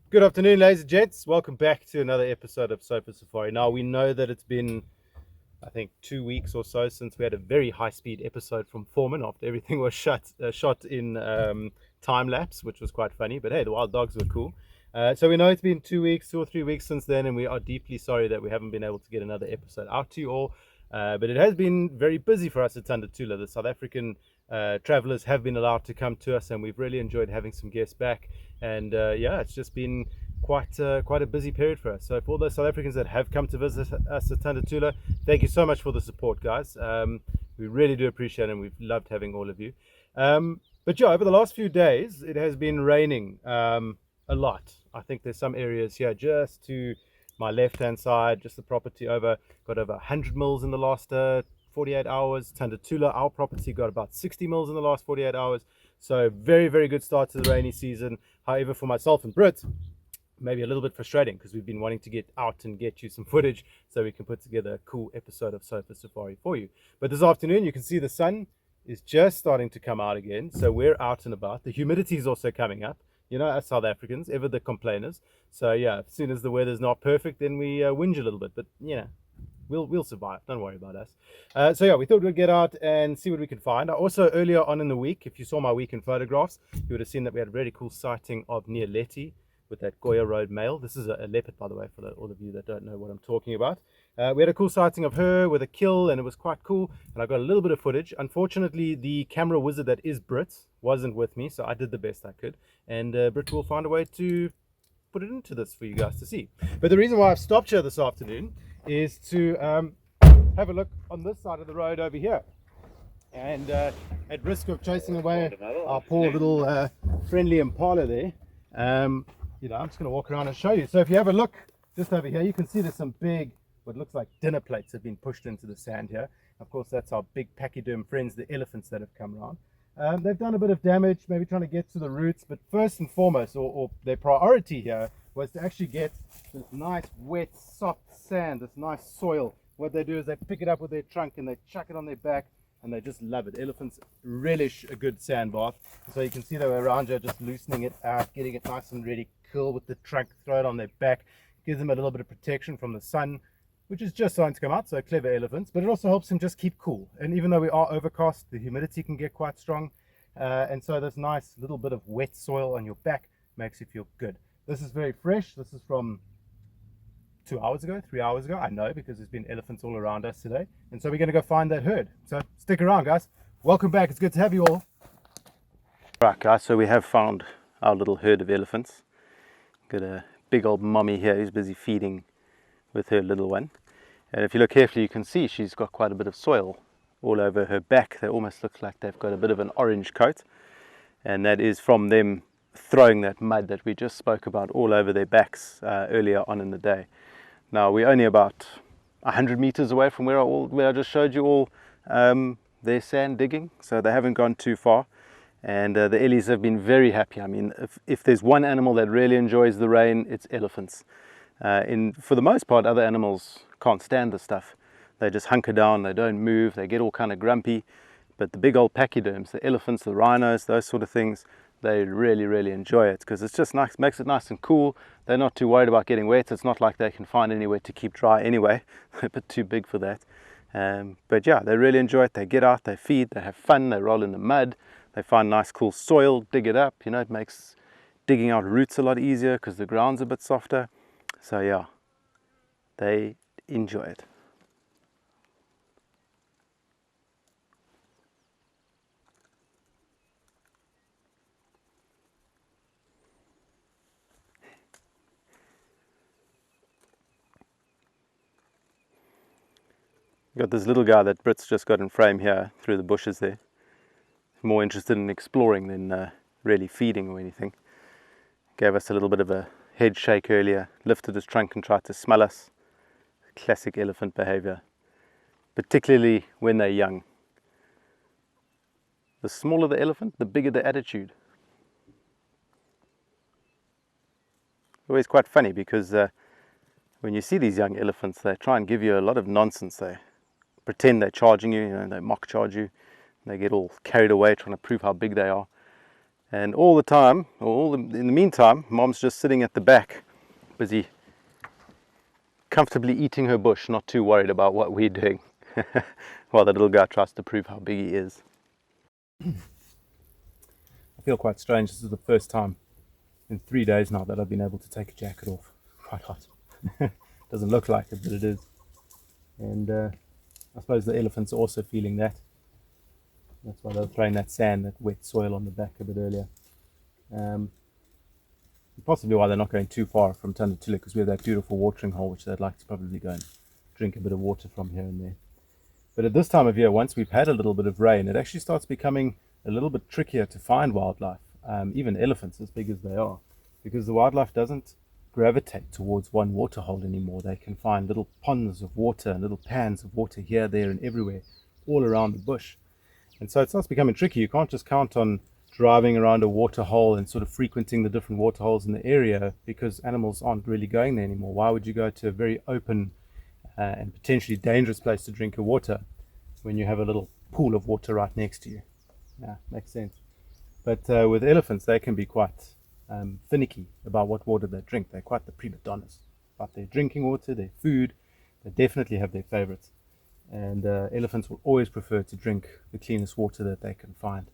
Good afternoon, ladies and gents. Welcome back to another episode of Sofa Safari. Now, we know that it's been, I think, 2 weeks or so since we had a very high-speed episode from Foreman after everything was shot in time lapse, which was quite funny. But hey, the wild dogs were cool. So we know it's been 2 weeks, 2 or 3 weeks since then, and we are deeply sorry that we haven't been able to get another episode out to you all. But it has been very busy for us at Tandatula. The South African travelers have been allowed to come to us, and we've really enjoyed having some guests back. And yeah, it's just been quite a busy period for us. So for all those South Africans that have come to visit us at Tandatula, thank you so much for the support, guys. We really do appreciate it, and we've loved having all of you. But yeah, over the last few days, it has been raining a lot. I think there's some areas here just to my left-hand side, just the property got over 100 mils in the last 48 hours. Tandatula, our property, got about 60 mils in the last 48 hours. So very, very good start to the rainy season. However, for myself and Britt, maybe a little bit frustrating because we've been wanting to get out and get you some footage so we can put together a cool episode of Sofa Safari for you. But this afternoon, you can see the sun is just starting to come out again. So we're out and about. The humidity is also coming up. You know, as South Africans, ever the complainers. So yeah, as soon as the weather's not perfect, then we whinge a little bit. But you know, we'll survive. Don't worry about us. So yeah, we thought we'd get out and see what we can find. Also, earlier on in the week, if you saw my weekend photographs, you would have seen that we had a really cool sighting of near Leti with that Goya Road male. This is a leopard, by the way, for all of you that don't know what I'm talking about. We had a cool sighting of her with a kill, and it was quite cool. And I got a little bit of footage. Unfortunately, the camera wizard that is Brit wasn't with me, so I did the best I could. And Brit will find a way to put it into this for you guys to see. But the reason why I've stopped here this afternoon is to have a look on this side of the road over here. And at risk of chasing away our poor little friendly impala there, I'm just going to walk around and show you. So if you have a look just over here, you can see there's some big, what looks like dinner plates have been pushed into the sand here. Of course, that's our big pachyderm friends, the elephants that have come around. They've done a bit of damage, maybe trying to get to the roots, but first and foremost, or their priority here, was to actually get this nice, wet, soft sand, this nice soil. What they do is they pick it up with their trunk and they chuck it on their back, and they just love it. Elephants relish a good sand bath. So you can see they were around here just loosening it out, getting it nice and really cool with the trunk, throw it on their back, gives them a little bit of protection from the sun, which is just starting to come out, so clever elephants, but it also helps them just keep cool. And even though we are overcast, the humidity can get quite strong, and so this nice little bit of wet soil on your back makes you feel good. This is very fresh. This is from 2 hours ago, 3 hours ago. I know because there's been elephants all around us today, and so we're going to go find that herd. So stick around, guys. Welcome back. It's good to have you all. Right, guys, so we have found our little herd of elephants. Got a big old mommy here who's busy feeding with her little one, and if you look carefully you can see she's got quite a bit of soil all over her back. They almost look like they've got a bit of an orange coat, and that is from them throwing that mud that we just spoke about all over their backs earlier on in the day. Now we're only about 100 meters away from where I just showed you all their sand digging, so they haven't gone too far. And the Ellies have been very happy. I mean, if there's one animal that really enjoys the rain, it's elephants. For the most part, other animals can't stand the stuff. They just hunker down, they don't move, they get all kind of grumpy. But the big old pachyderms, the elephants, the rhinos, those sort of things, they really, really enjoy it because it's just nice, makes it nice and cool. They're not too worried about getting wet. It's not like they can find anywhere to keep dry anyway. They're a bit too big for that. But yeah, they really enjoy it. They get out, they feed, they have fun, they roll in the mud, they find nice cool soil, dig it up. You know, it makes digging out roots a lot easier because the ground's a bit softer. So yeah, they enjoy it. Got this little guy that Brit's just got in frame here through the bushes there. More interested in exploring than really feeding or anything. Gave us a little bit of a head shake earlier, lifted his trunk and tried to smell us. Classic elephant behavior, particularly when they're young. The smaller the elephant, the bigger the attitude. Always quite funny because when you see these young elephants, they try and give you a lot of nonsense. They pretend they're charging you, they mock charge you. They get all carried away trying to prove how big they are. And all the time, in the meantime, Mom's just sitting at the back, busy comfortably eating her bush, not too worried about what we're doing, while the little guy tries to prove how big he is. I feel quite strange. This is the first time in 3 days now that I've been able to take a jacket off. Quite hot. Doesn't look like it, but it is. And I suppose the elephants are also feeling that. That's why they were throwing that sand, that wet soil on the back a bit earlier. Possibly why they're not going too far from Timbavati, because we have that beautiful watering hole which they'd like to probably go and drink a bit of water from here and there. But at this time of year, once we've had a little bit of rain, it actually starts becoming a little bit trickier to find wildlife, even elephants as big as they are, because the wildlife doesn't gravitate towards one water hole anymore. They can find little ponds of water and little pans of water here, there and everywhere, all around the bush. And so it starts becoming tricky. You can't just count on driving around a water hole and sort of frequenting the different water holes in the area, because animals aren't really going there anymore. Why would you go to a very open and potentially dangerous place to drink your water when you have a little pool of water right next to you? Yeah, makes sense. But with elephants, they can be quite finicky about what water they drink. They're quite the prima donnas about their drinking water, their food. They definitely have their favorites. And elephants will always prefer to drink the cleanest water that they can find,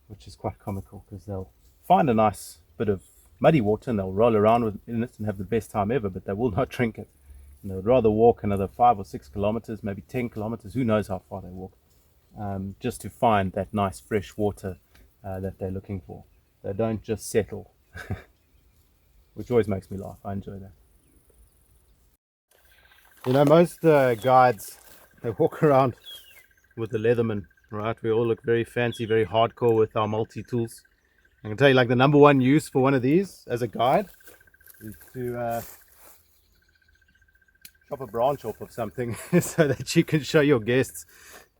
which is quite comical, because they'll find a nice bit of muddy water and they'll roll around in it and have the best time ever, but they will not drink it. And they would rather walk another 5 or 6 kilometers, maybe 10 kilometers, who knows how far they walk, just to find that nice fresh water that they're looking for. They don't just settle, which always makes me laugh. I enjoy that. You know, most guides, they walk around with the Leatherman, right? We all look very fancy, very hardcore with our multi-tools. I can tell you, like, the number one use for one of these as a guide is to chop a branch off of something so that you can show your guests.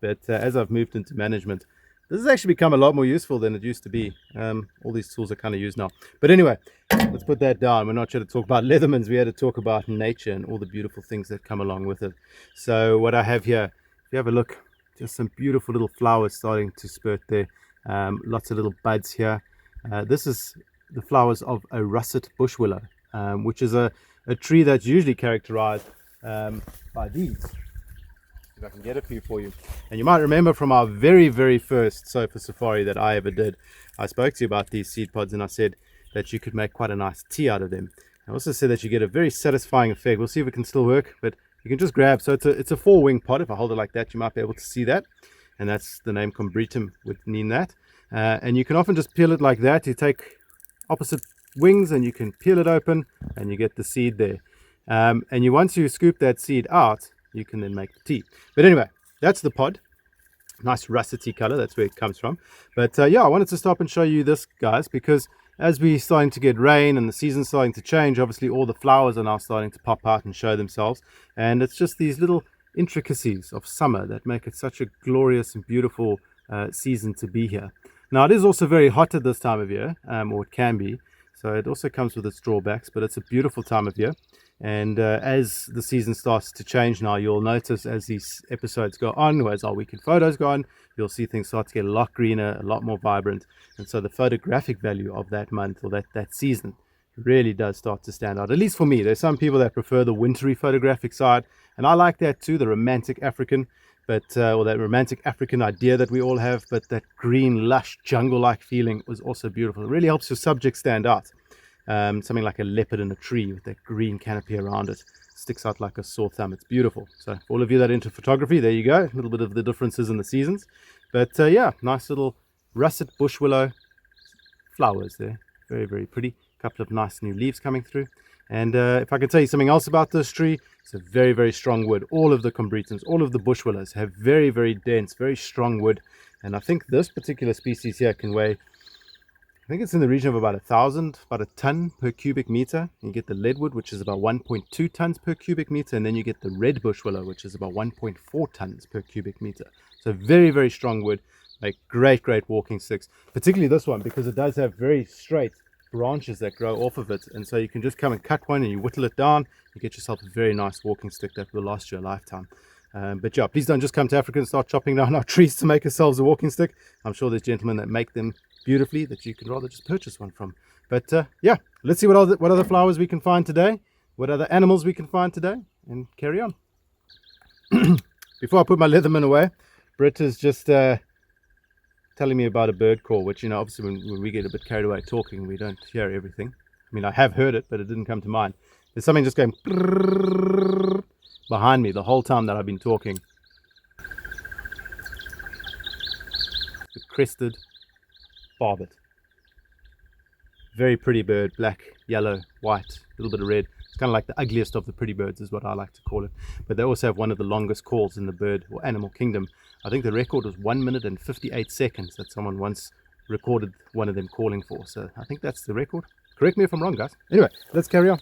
But as I've moved into management, this has actually become a lot more useful than it used to be. All these tools are kind of used now. But anyway, let's put that down. We're not here to talk about Leathermans. We had to talk about nature and all the beautiful things that come along with it. So what I have here, if you have a look, just some beautiful little flowers starting to spurt there. Lots of little buds here. This is the flowers of a russet bush willow, which is a tree that's usually characterized by these. If I can get a few for you. And you might remember from our very, very first sofa safari that I ever did, I spoke to you about these seed pods and I said that you could make quite a nice tea out of them. I also said that you get a very satisfying effect. We'll see if it can still work, but you can just grab, so it's a 4-wing pod. If I hold it like that, you might be able to see that, and that's the name Combretum would mean that. And you can often just peel it like that. You take opposite wings and you can peel it open and you get the seed there. And once you scoop that seed out, you can then make the tea. But anyway, that's the pod. Nice russety color, that's where it comes from. But yeah, I wanted to stop and show you this, guys, because as we're starting to get rain and the season's starting to change, obviously all the flowers are now starting to pop out and show themselves. And it's just these little intricacies of summer that make it such a glorious and beautiful season to be here. Now, it is also very hot at this time of year, or it can be. So it also comes with its drawbacks, but it's a beautiful time of year. And as the season starts to change now, you'll notice as these episodes go on, or as our weekend photos go on, you'll see things start to get a lot greener, a lot more vibrant. And so the photographic value of that month or that season really does start to stand out, at least for me. There's some people that prefer the wintry photographic side, and I like that too, the romantic African, but or that romantic African idea that we all have. But that green, lush, jungle-like feeling was also beautiful. It really helps your subject stand out. Something like a leopard in a tree with that green canopy around it sticks out like a sore thumb. It's beautiful. So for all of you that are into photography, there you go, a little bit of the differences in the seasons. But yeah, nice little russet bush willow flowers there, very, very pretty. A couple of nice new leaves coming through. And if I can tell you something else about this tree, it's a very, very strong wood. All of the combretums, all of the bush willows have very, very dense, very strong wood. And I think this particular species here can weigh, I think it's in the region of about 1,000, about a ton per cubic meter. You get the leadwood, which is about 1.2 tons per cubic meter, and then you get the red bush willow, which is about 1.4 tons per cubic meter. So very, very strong wood, make great, great walking sticks, particularly this one, because it does have very straight branches that grow off of it. And so you can just come and cut one and you whittle it down, you get yourself a very nice walking stick that will last you a lifetime. But yeah, please don't just come to Africa and start chopping down our trees to make ourselves a walking stick. I'm sure there's gentlemen that make them beautifully that you can rather just purchase one from. But yeah, let's see what other flowers we can find today, what other animals we can find today, and carry on. Before I put my Leatherman away, Britt is just telling me about a bird call, which, obviously when we get a bit carried away talking, we don't hear everything. I mean, I have heard it, but it didn't come to mind. There's something just going behind me the whole time that I've been talking. The crested barbet. Very pretty bird, black, yellow, white, a little bit of red. It's kind of like the ugliest of the pretty birds is what I like to call it. But they also have one of the longest calls in the bird or animal kingdom. I think the record was 1 minute and 58 seconds that someone once recorded one of them calling for. So I think that's the record. Correct me if I'm wrong, guys. Anyway, let's carry on.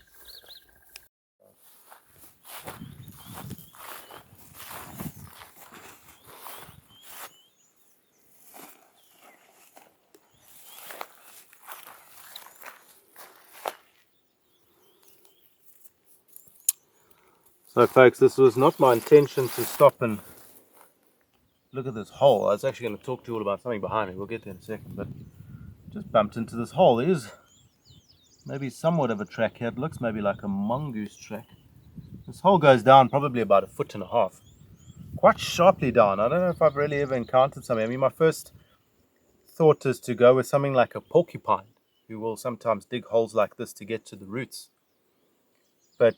So folks, this was not my intention to stop and look at this hole. I was actually going to talk to you all about something behind me. We'll get there in a second, but just bumped into this hole. There is maybe somewhat of a track here. It looks maybe like a mongoose track. This hole goes down probably about 1.5 feet. Quite sharply down. I don't know if I've really ever encountered something. I mean, my first thought is to go with something like a porcupine, who will sometimes dig holes like this to get to the roots. But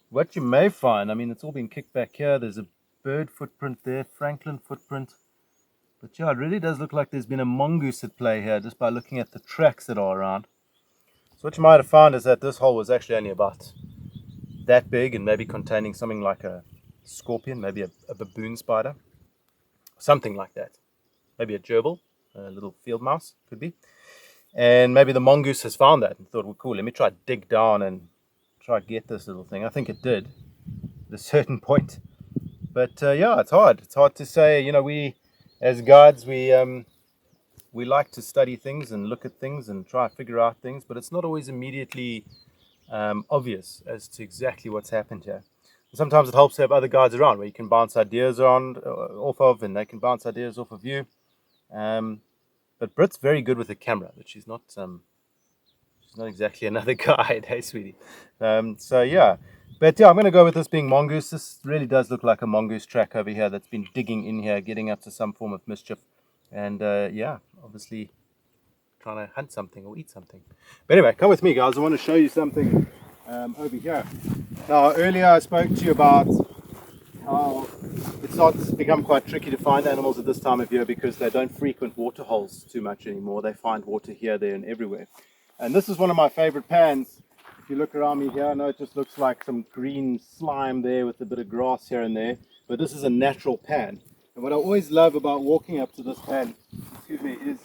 what you may find, I mean, it's all been kicked back here. There's a bird footprint there, Franklin footprint. But yeah, it really does look like there's been a mongoose at play here just by looking at the tracks that are around. So what you might have found is that this hole was actually only about that big and maybe containing something like a scorpion, maybe a baboon spider, something like that. Maybe a gerbil, a little field mouse, could be. And maybe the mongoose has found that and thought, well, cool, let me try to dig down and try to get this little thing. I think it did at a certain point. But yeah, it's hard. It's hard to say. We as guides, we like to study things and look at things and try to figure out things, but it's not always immediately obvious as to exactly what's happened here. And sometimes it helps to have other guides around where you can bounce ideas off of, and they can bounce ideas off of you. But Britt's very good with the camera, but she's not exactly another guide, hey sweetie. So yeah, but yeah, I'm going to go with this being mongoose. This really does look like a mongoose track over here that's been digging in here, getting up to some form of mischief, and yeah, obviously trying to hunt something or eat something. But anyway, come with me, guys. I want to show you something over here. Now, earlier I spoke to you about how it starts to become quite tricky to find animals at this time of year because they don't frequent water holes too much anymore. They find water here, there, and everywhere. And this is one of my favorite pans. If you look around me here, I know it just looks like some green slime there with a bit of grass here and there, but this is a natural pan. And what I always love about walking up to this pan, is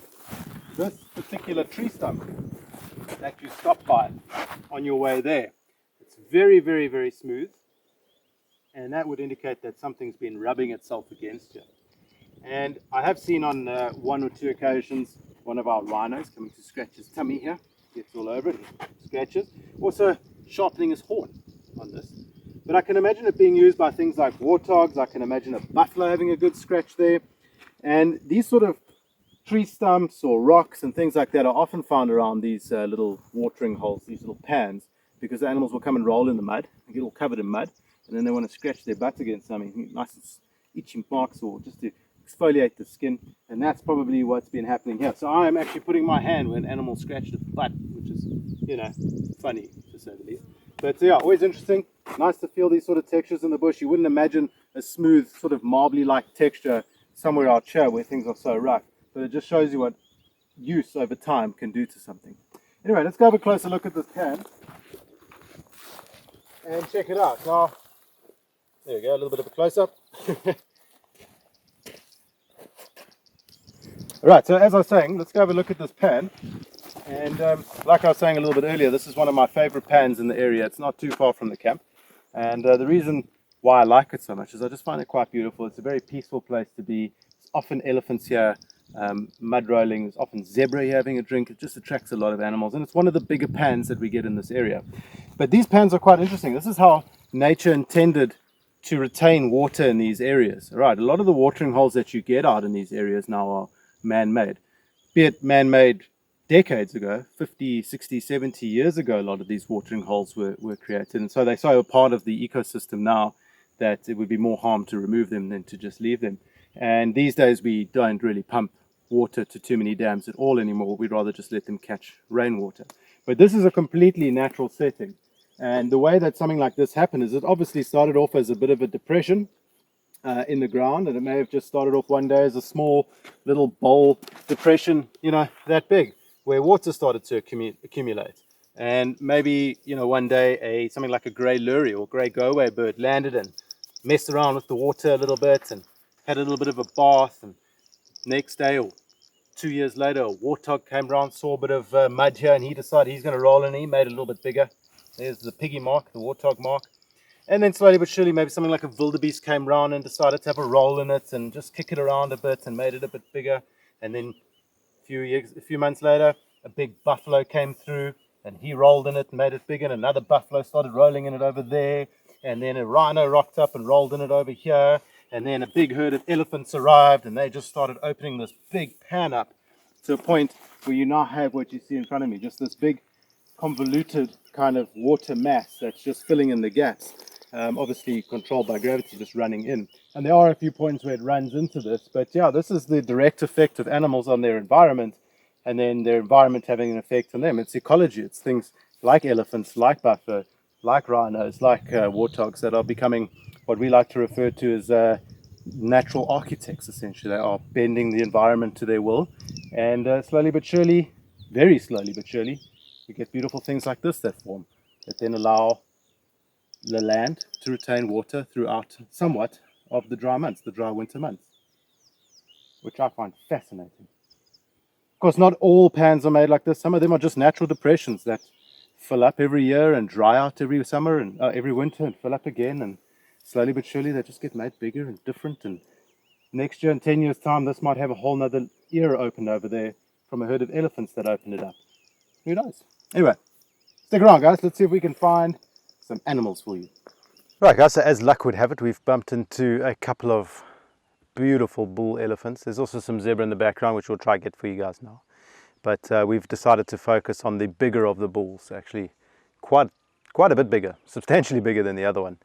this particular tree stump that you stop by on your way there. It's very, very, very smooth, and that would indicate that something's been rubbing itself against you. And I have seen on 1 or 2 occasions one of our rhinos coming to scratch his tummy here. Gets all over it, scratches. Also sharpening his horn on this. But I can imagine it being used by things like warthogs. I can imagine a buffalo having a good scratch there. And these sort of tree stumps or rocks and things like that are often found around these little watering holes, these little pans, because the animals will come and roll in the mud and get all covered in mud, and then they want to scratch their butt against something, nice itching marks, or just to exfoliate the skin, and that's probably what's been happening here. So I am actually putting my hand where an animal scratched its butt, which is, funny to say the least. But yeah, always interesting. Nice to feel these sort of textures in the bush. You wouldn't imagine a smooth, sort of marbly-like texture somewhere out here where things are so rough. But it just shows you what use over time can do to something. Anyway, let's go have a closer look at this pan and check it out. Now, there we go, a little bit of a close-up. Alright, so as I was saying, let's go have a look at this pan. And like I was saying a little bit earlier, this is one of my favorite pans in the area. It's not too far from the camp. And the reason why I like it so much is I just find it quite beautiful. It's a very peaceful place to be. There's often elephants here, mud rolling. There's often zebra here having a drink. It just attracts a lot of animals. And it's one of the bigger pans that we get in this area. But these pans are quite interesting. This is how nature intended to retain water in these areas. All right, a lot of the watering holes that you get out in these areas now are man-made. be it man-made decades ago, 50, 60, 70 years ago, a lot of these watering holes were created. And so they're so a part of the ecosystem now that it would be more harm to remove them than to just leave them. And these days we don't really pump water to too many dams at all anymore. We'd rather just let them catch rainwater. But this is a completely natural setting. And the way that something like this happened is it obviously started off as a bit of a depression in the ground, and it may have just started off one day as a small little bowl depression, that big, where water started to accumulate. And maybe, one day something like a grey lory or grey go-away bird landed and messed around with the water a little bit and had a little bit of a bath, and next day or 2 years later, a warthog came around, saw a bit of mud here, and he decided he's going to roll in. He made it a little bit bigger. There's the piggy mark, the warthog mark. And then slowly but surely, maybe something like a wildebeest came around and decided to have a roll in it and just kick it around a bit and made it a bit bigger. And then a few months later, a big buffalo came through and he rolled in it and made it bigger. And another buffalo started rolling in it over there. And then a rhino rocked up and rolled in it over here. And then a big herd of elephants arrived and they just started opening this big pan up to a point where you now have what you see in front of me, just this big convoluted kind of water mass that's just filling in the gaps, obviously controlled by gravity, just running in. And there are a few points where it runs into this, but yeah, this is the direct effect of animals on their environment, and then their environment having an effect on them. It's ecology. It's things like elephants, like buffalo, like rhinos, like warthogs that are becoming what we like to refer to as natural architects. Essentially, they are bending the environment to their will, and slowly but surely, very slowly but surely, we get beautiful things like this that form, that then allow the land to retain water throughout somewhat of the dry months, the dry winter months, which I find fascinating. Of course, not all pans are made like this. Some of them are just natural depressions that fill up every year and dry out every summer and every winter and fill up again, and slowly but surely they just get made bigger and different. And next year, in 10 years' time, this might have a whole nother era opened over there from a herd of elephants that opened it up. Who knows? Anyway, stick around, guys. Let's see if we can find some animals for you. Right, guys, so as luck would have it, we've bumped into a couple of beautiful bull elephants. There's also some zebra in the background, which we'll try to get for you guys now. But we've decided to focus on the bigger of the bulls, actually quite a bit bigger, substantially bigger than the other one.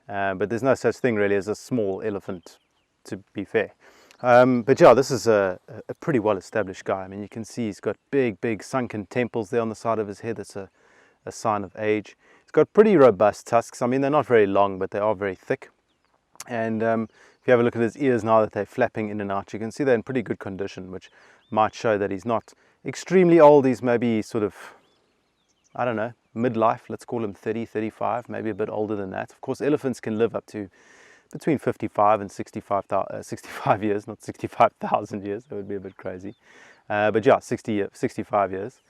But there's no such thing really as a small elephant, to be fair. But yeah, this is a pretty well-established guy. I mean, you can see he's got big sunken temples there on the side of his head. That's a sign of age. He's got pretty robust tusks. I mean, they're not very long, but they are very thick. And if you have a look at his ears now that they're flapping in and out, you can see they're in pretty good condition, which might show that he's not extremely old. He's maybe sort of, I don't know, midlife. Let's call him 30, 35, maybe a bit older than that. Of course, elephants can live up to between 55 and 65 years, not 65,000 years. That would be a bit crazy. But yeah, 65 years.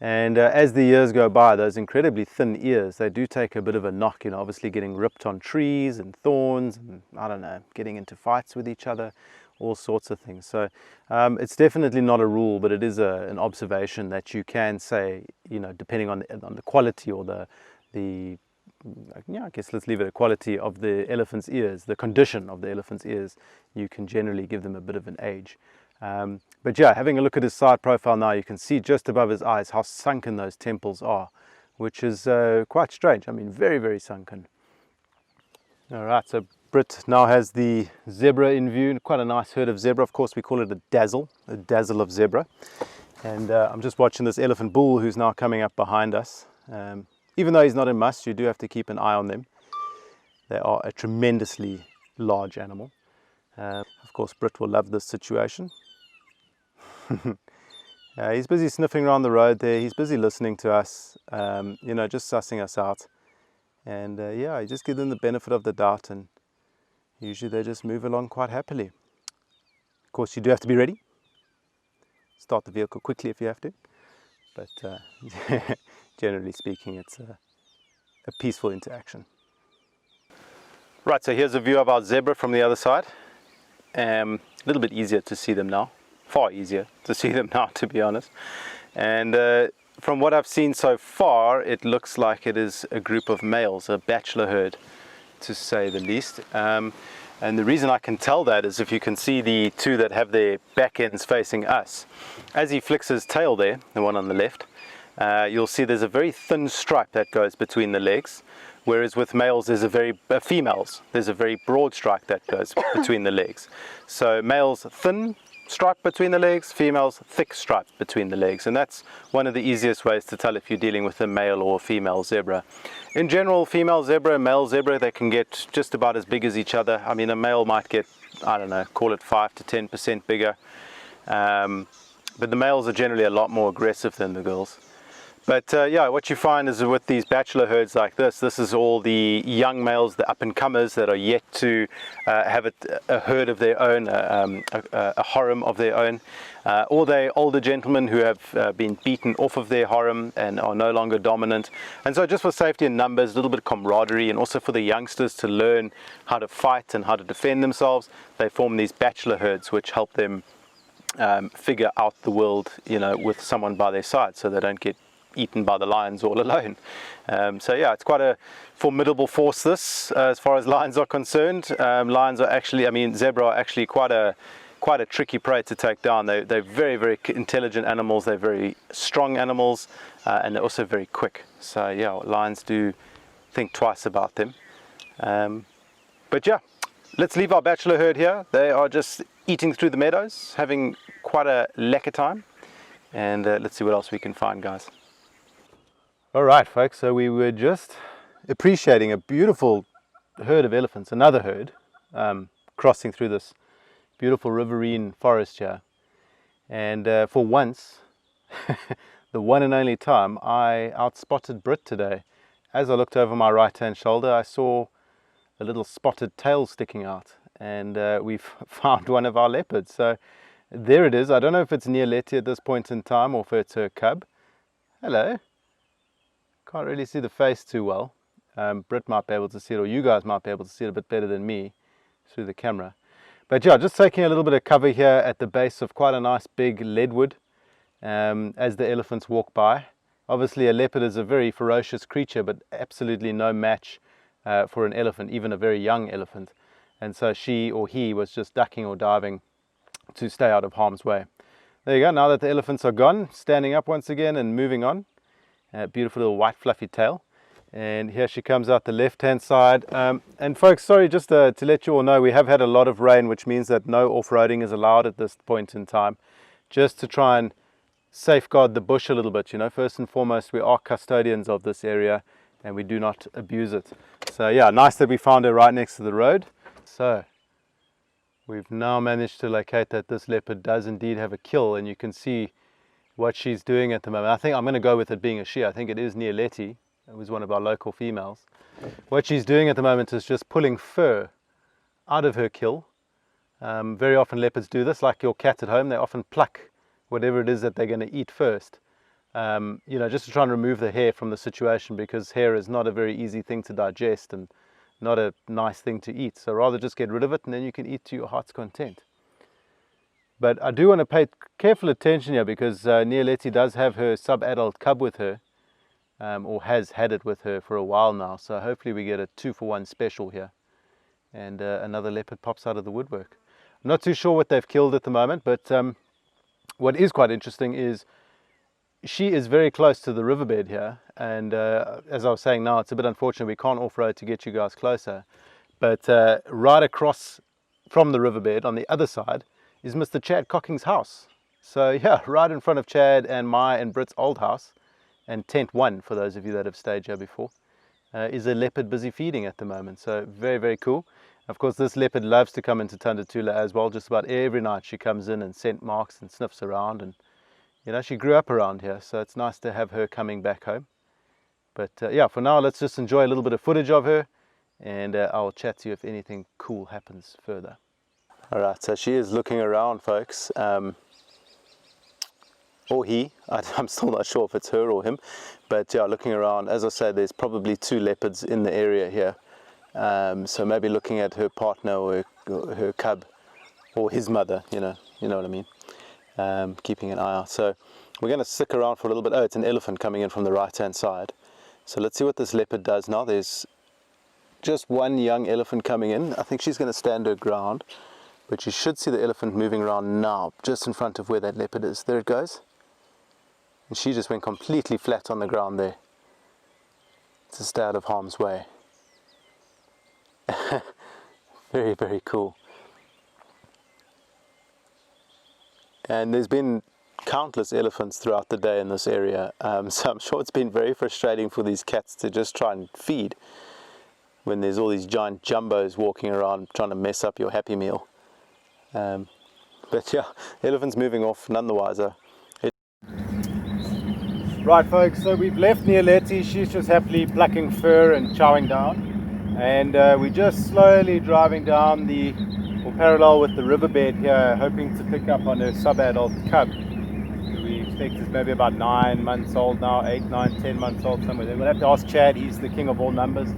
And as the years go by, those incredibly thin ears, they do take a bit of a knock, obviously getting ripped on trees and thorns and, I don't know, getting into fights with each other, all sorts of things. So it's definitely not a rule, but it is an observation that you can say, depending on the quality or I guess let's leave it at quality of the elephant's ears, the condition of the elephant's ears, you can generally give them a bit of an age. But yeah, having a look at his side profile now, you can see just above his eyes how sunken those temples are, which is quite strange. I mean, very sunken. All right, so Britt now has the zebra in view, quite a nice herd of zebra. Of course, we call it a dazzle of zebra. And I'm just watching this elephant bull who's now coming up behind us. Even though he's not a must, you do have to keep an eye on them. They are a tremendously large animal. Of course, Britt will love this situation. He's busy sniffing around the road there. He's busy listening to us, just sussing us out. And yeah, you just give them the benefit of the doubt, and usually they just move along quite happily. Of course, you do have to be ready. Start the vehicle quickly if you have to. But generally speaking, it's a peaceful interaction. Right, so here's a view of our zebra from the other side. A little bit easier to see them now. Far easier to see them now, to be honest. And from what I've seen so far, it looks like it is a group of males, a bachelor herd, to say the least. And the reason I can tell that is if you can see the two that have their back ends facing us. As he flicks his tail there, the one on the left, you'll see there's a very thin stripe that goes between the legs, whereas with males there's females there's a very broad stripe that goes between the legs. So males thin stripe between the legs, females thick stripe between the legs, and that's one of the easiest ways to tell if you're dealing with a male or a female zebra. In general, female zebra and male zebra, they can get just about as big as each other. I mean, a male might get, I don't know, call it 5 to 10% bigger, but the males are generally a lot more aggressive than the girls. But yeah, what you find is with these bachelor herds like this is all the young males, the up-and-comers that are yet to have a herd of their own, a harem of their own, or they're older gentlemen who have been beaten off of their harem and are no longer dominant. And so just for safety in numbers, a little bit of camaraderie, and also for the youngsters to learn how to fight and how to defend themselves, they form these bachelor herds which help them figure out the world, you know, with someone by their side, so they don't get eaten by the lions all alone. So yeah, it's quite a formidable force this, as far as lions are concerned. Lions are actually, I mean, zebra are actually quite a tricky prey to take down. They're very, very intelligent animals, they're very strong animals, and they're also very quick. So yeah, lions do think twice about them. But yeah, let's leave our bachelor herd here. They are just eating through the meadows, having quite a lekker time, and let's see what else we can find, guys. All right, folks, so we were just appreciating a beautiful herd of elephants, another herd, crossing through this beautiful riverine forest here. And for once, the one and only time, I outspotted Brit today. As I looked over my right-hand shoulder, I saw a little spotted tail sticking out, and we've found one of our leopards. So there it is. I don't know if it's near Letty at this point in time or if it's her cub. Hello. Can't really see the face too well. Brit might be able to see it, or you guys might be able to see it a bit better than me through the camera. But yeah, just taking a little bit of cover here at the base of quite a nice big leadwood as the elephants walk by. Obviously a leopard is a very ferocious creature, but absolutely no match for an elephant, even a very young elephant. And so she or he was just ducking or diving to stay out of harm's way. There you go, now that the elephants are gone, standing up once again and moving on. Beautiful little white fluffy tail, and here she comes out the left hand side. And folks, sorry, just to let you all know, we have had a lot of rain, which means that no off-roading is allowed at this point in time, just to try and safeguard the bush a little bit. You know, first and foremost, we are custodians of this area and we do not abuse it. So yeah, nice that we found her right next to the road. So we've now managed to locate that this leopard does indeed have a kill, and you can see what she's doing at the moment. I think I'm going to go with it being a she. I think it is near Letty. It was one of our local females. What she's doing at the moment is just pulling fur out of her kill. Very often leopards do this, like your cat at home. They often pluck whatever it is that they're going to eat first, you know, just to try and remove the hair from the situation, because hair is not a very easy thing to digest and not a nice thing to eat. So rather just get rid of it, and then you can eat to your heart's content. But I do want to pay careful attention here, because near Letty does have her sub-adult cub with her, or has had it with her for a while now. So hopefully we get a 2-for-1 special here, and another leopard pops out of the woodwork. I'm not too sure what they've killed at the moment, but what is quite interesting is she is very close to the riverbed here, and as I was saying now, it's a bit unfortunate we can't off-road to get you guys closer, but right across from the riverbed on the other side is Mr. Chad Cocking's house. So yeah, right in front of Chad and my and Brit's old house, and tent 1, for those of you that have stayed here before, is a leopard busy feeding at the moment. So very, very cool. Of course, this leopard loves to come into Tundutula as well. Just about every night she comes in and scent marks and sniffs around, and you know, she grew up around here, so it's nice to have her coming back home. But yeah, for now, let's just enjoy a little bit of footage of her, and I'll chat to you if anything cool happens further. Alright, so she is looking around, folks, or he, I'm still not sure if it's her or him, but yeah, looking around. As I said, there's probably 2 leopards in the area here, so maybe looking at her partner or her cub, or his mother, you know what I mean, keeping an eye out. So we're going to stick around for a little bit. Oh, it's an elephant coming in from the right hand side, so let's see what this leopard does now. There's just one young elephant coming in. I think she's going to stand her ground, but you should see the elephant moving around now, just in front of where that leopard is. There it goes. And she just went completely flat on the ground there, to stay out of harm's way. Very, very cool. And there's been countless elephants throughout the day in this area, so I'm sure it's been very frustrating for these cats to just try and feed when there's all these giant jumbos walking around trying to mess up your happy meal. But yeah, elephants moving off none the wiser. Right folks, so we've left Nieleti. She's just happily plucking fur and chowing down, and we're just slowly driving down the parallel with the riverbed here, hoping to pick up on her sub-adult cub. We expect it's maybe about 9 months old now, 8, 9, 10 months old, somewhere there. We'll have to ask Chad, he's the king of all numbers.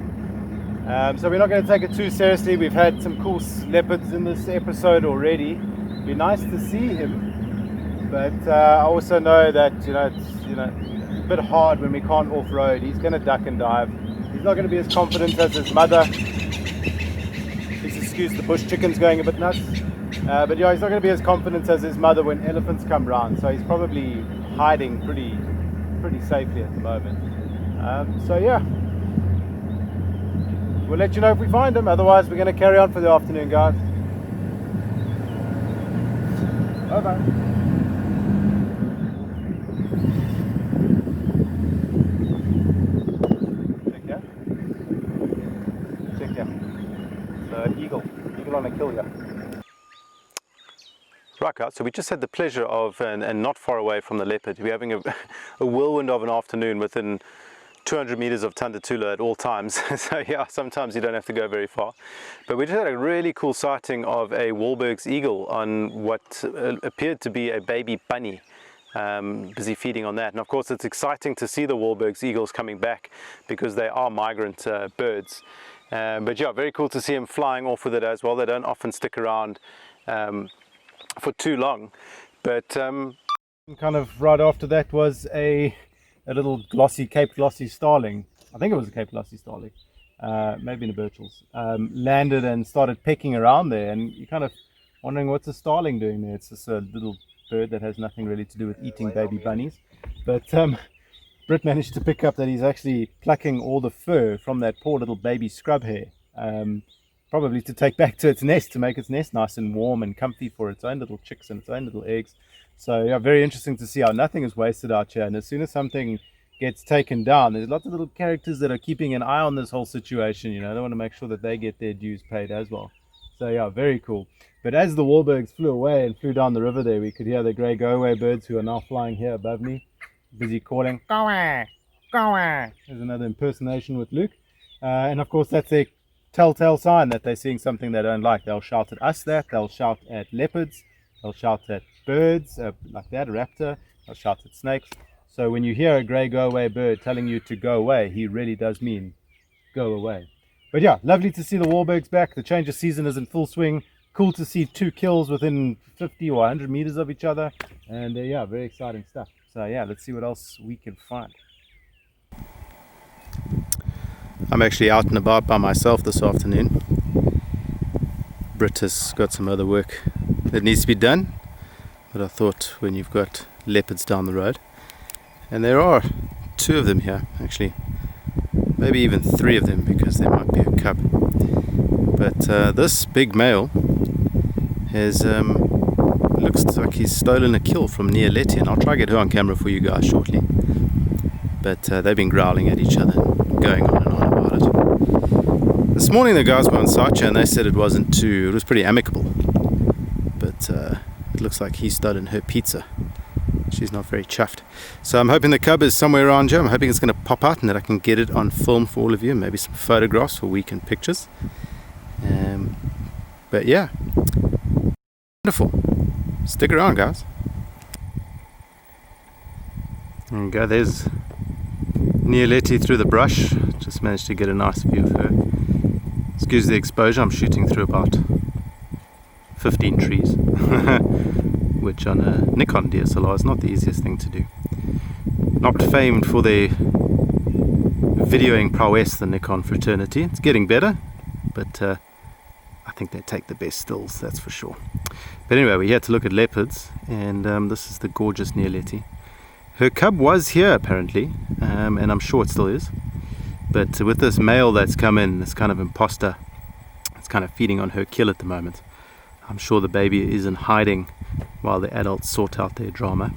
So we're not going to take it too seriously. We've had some cool leopards in this episode already. It'd be nice to see him, but I also know that it's a bit hard when we can't off-road. He's going to duck and dive. He's not going to be as confident as his mother. Please excuse the bush chickens going a bit nuts. But yeah, he's not going to be as confident as his mother when elephants come round. So he's probably hiding pretty safely at the moment. So yeah. We'll let you know if we find him, otherwise we're going to carry on for the afternoon, guys. Over. Check here. So eagle on a kill here. Right guys, so we just had the pleasure of, and not far away from the leopard, we're having a whirlwind of an afternoon within 200 meters of Tula at all times. So yeah, sometimes you don't have to go very far. But we just had a really cool sighting of a Wahlberg's eagle on what appeared to be a baby bunny, busy feeding on that. And of course it's exciting to see the Wahlberg's eagles coming back because they are migrant birds. But yeah, very cool to see them flying off with it as well. They don't often stick around for too long. But kind of right after that was a little Cape glossy starling. I think it was a Cape glossy starling, maybe in the Birchals. Landed and started pecking around there, and you're kind of wondering what's a starling doing there. It's just a little bird that has nothing really to do with eating baby bunnies. But Britt managed to pick up that he's actually plucking all the fur from that poor little baby scrub hare, probably to take back to its nest, to make its nest nice and warm and comfy for its own little chicks and its own little eggs. So yeah, very interesting to see how nothing is wasted out here, and as soon as something gets taken down, there's lots of little characters that are keeping an eye on this whole situation. They want to make sure that they get their dues paid as well. So yeah, very cool. But as the Wahlbergs flew away and flew down the river there, we could hear the grey go-away birds who are now flying here above me, busy calling, go away, go away. There's another impersonation with Luke. And of course that's their telltale sign that they're seeing something they don't like. They'll shout at us they'll shout at leopards, they'll shout at birds like that, a raptor, they'll shout at snakes. So when you hear a grey go-away bird telling you to go away, he really does mean go away. But yeah, lovely to see the Wahlbergs back. The change of season is in full swing. Cool to see 2 kills within 50 or 100 meters of each other. And yeah, very exciting stuff. So yeah, let's see what else we can find. I'm actually out and about by myself this afternoon. Britt has got some other work that needs to be done, but I thought when you've got leopards down the road, and there are 2 of them here actually, maybe even 3 of them because there might be a cub, but this big male has looks like he's stolen a kill from Nieleti, and I'll try to get her on camera for you guys shortly. But they've been growling at each other and going on and on about it. This morning the guys were on Sacha and they said it was pretty amicable, but it looks like he's stolen her pizza. She's not very chuffed. So I'm hoping the cub is somewhere around here. I'm hoping it's going to pop out and that I can get it on film for all of you, maybe some photographs for weekend pictures. But yeah, wonderful. Stick around, guys. There we go, there's Nieleti through the brush. Just managed to get a nice view of her. Excuse the exposure, I'm shooting through about 15 trees, which on a Nikon DSLR is not the easiest thing to do. Not famed for their videoing prowess, the Nikon fraternity. It's getting better, but I think they take the best stills, that's for sure. But anyway, we're here to look at leopards, and this is the gorgeous Neoleti. Her cub was here apparently, and I'm sure it still is. But with this male that's come in, this kind of imposter, it's kind of feeding on her kill at the moment. I'm sure the baby is in hiding while the adults sort out their drama.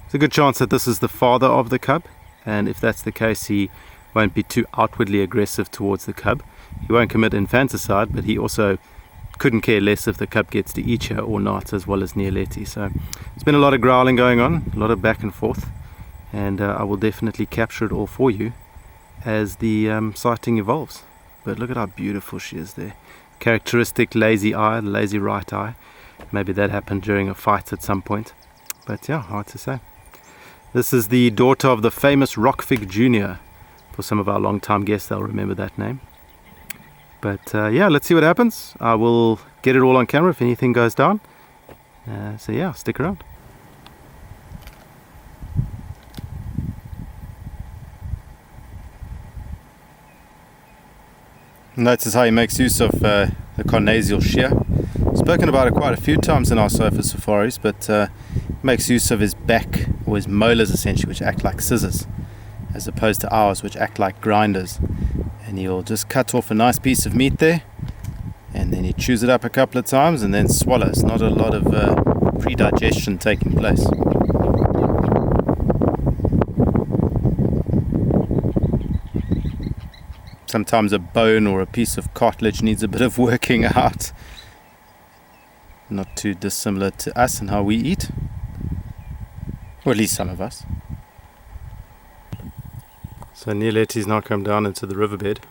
There's a good chance that this is the father of the cub, and if that's the case, he won't be too outwardly aggressive towards the cub. He won't commit infanticide, but he also couldn't care less if the cub gets to eat her or not, as well as Neoleti. So there's been a lot of growling going on, a lot of back and forth, and I will definitely capture it all for you as the sighting evolves. But look at how beautiful she is there. Characteristic lazy eye, the lazy right eye. Maybe that happened during a fight at some point, but yeah, hard to say. This is the daughter of the famous Rockfig Jr. For some of our long-time guests, they'll remember that name. But yeah, let's see what happens. I will get it all on camera if anything goes down. So yeah, stick around. Notice how he makes use of the carnasial shear. Spoken about it quite a few times in our sofa safaris, but makes use of his back, or his molars essentially, which act like scissors, as opposed to ours, which act like grinders. And he'll just cut off a nice piece of meat there, and then he chews it up a couple of times and then swallows. Not a lot of pre-digestion taking place. Sometimes a bone or a piece of cartilage needs a bit of working out. Not too dissimilar to us and how we eat, or at least some of us. So Neoleti's now come down into the riverbed.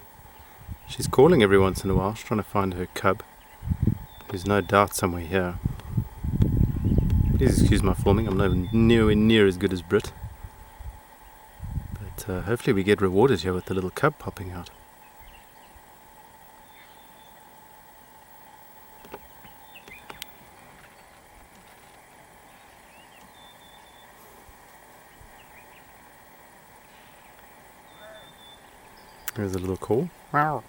She's calling every once in a while. She's trying to find her cub. There's no doubt somewhere here. Please excuse my filming. I'm nowhere near as good as Brit. But hopefully we get rewarded here with the little cub popping out. There's a little call. Wow.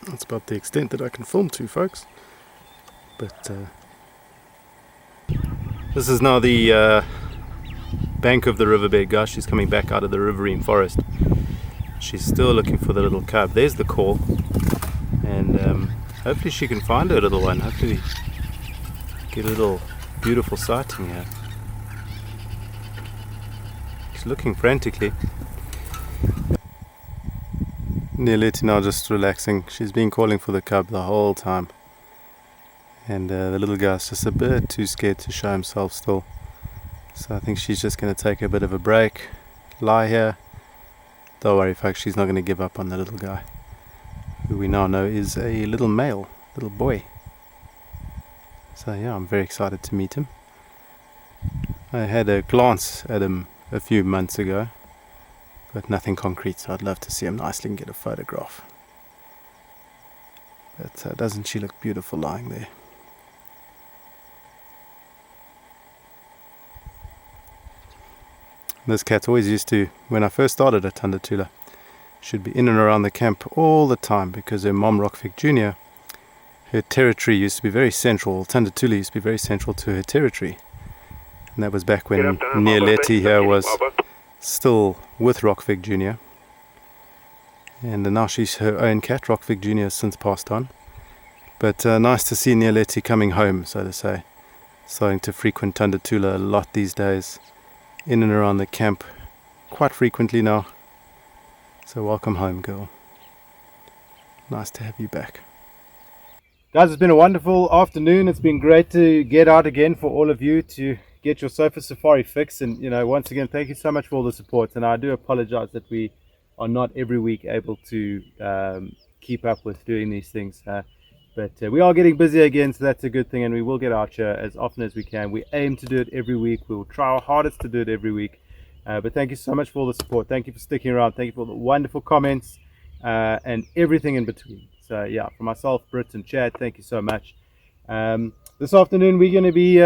That's about the extent that I can film to, folks. But this is now the bank of the riverbed, guys. She's coming back out of the riverine forest. She's still looking for the little cub. There's the call, and hopefully she can find her little one. Hopefully get a little beautiful sighting here. She's looking frantically. Neoleti now just relaxing. She's been calling for the cub the whole time, and the little guy's just a bit too scared to show himself still. So I think she's just going to take a bit of a break, lie here. Don't worry folks, she's not going to give up on the little guy, who we now know is a little male, little boy. So yeah, I'm very excited to meet him. I had a glance at him a few months ago, but nothing concrete, so I'd love to see him nicely and get a photograph. But doesn't she look beautiful lying there? This cat always used to, when I first started at Tandatula, she'd be in and around the camp all the time because her mom, Rockfig Jr., her territory used to be very central. Tandatula used to be very central to her territory. And that was back when Neoleti here was still with Rockfig Jr. And now she's her own cat. Rockfig Jr. has since passed on. But nice to see Neoleti coming home, so to say. Starting to frequent Tandatula a lot these days. In and around the camp quite frequently now. So welcome home, girl. Nice to have you back. Guys, it's been a wonderful afternoon. It's been great to get out again for all of you to get your sofa safari fix. And once again, thank you so much for all the support. And I do apologize that we are not every week able to keep up with doing these things. But we are getting busy again, so that's a good thing, and we will get out here as often as we can. We aim to do it every week. We will try our hardest to do it every week, But thank you so much for all the support. Thank you for sticking around. Thank you for the wonderful comments and everything in between. So yeah, for myself, Britt, and Chad, thank you so much. This afternoon we're going to be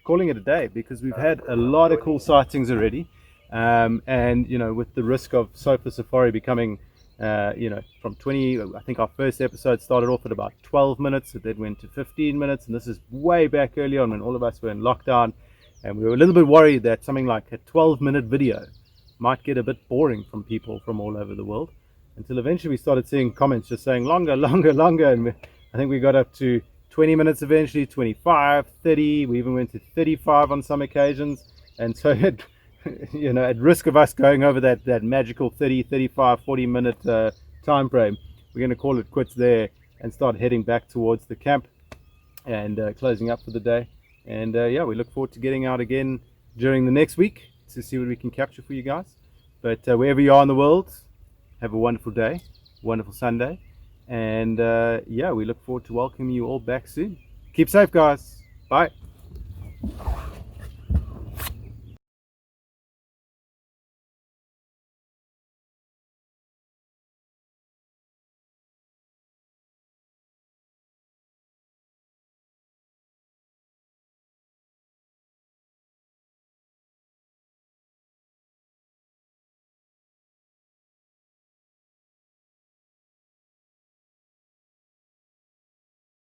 calling it a day because we've had a lot of cool sightings already. And with the risk of Sofa Safari becoming from 20, I think our first episode started off at about 12 minutes, it then went to 15 minutes, and this is way back early on when all of us were in lockdown, and we were a little bit worried that something like a 12-minute video might get a bit boring from people from all over the world, until eventually we started seeing comments just saying longer, longer, longer, and I think we got up to 20 minutes eventually, 25, 30, we even went to 35 on some occasions, and so at risk of us going over that magical 30, 35, 40-minute time frame, we're going to call it quits there and start heading back towards the camp and closing up for the day. And we look forward to getting out again during the next week to see what we can capture for you guys. But wherever you are in the world, have a wonderful day, wonderful Sunday, and we look forward to welcoming you all back soon. Keep safe, guys. Bye.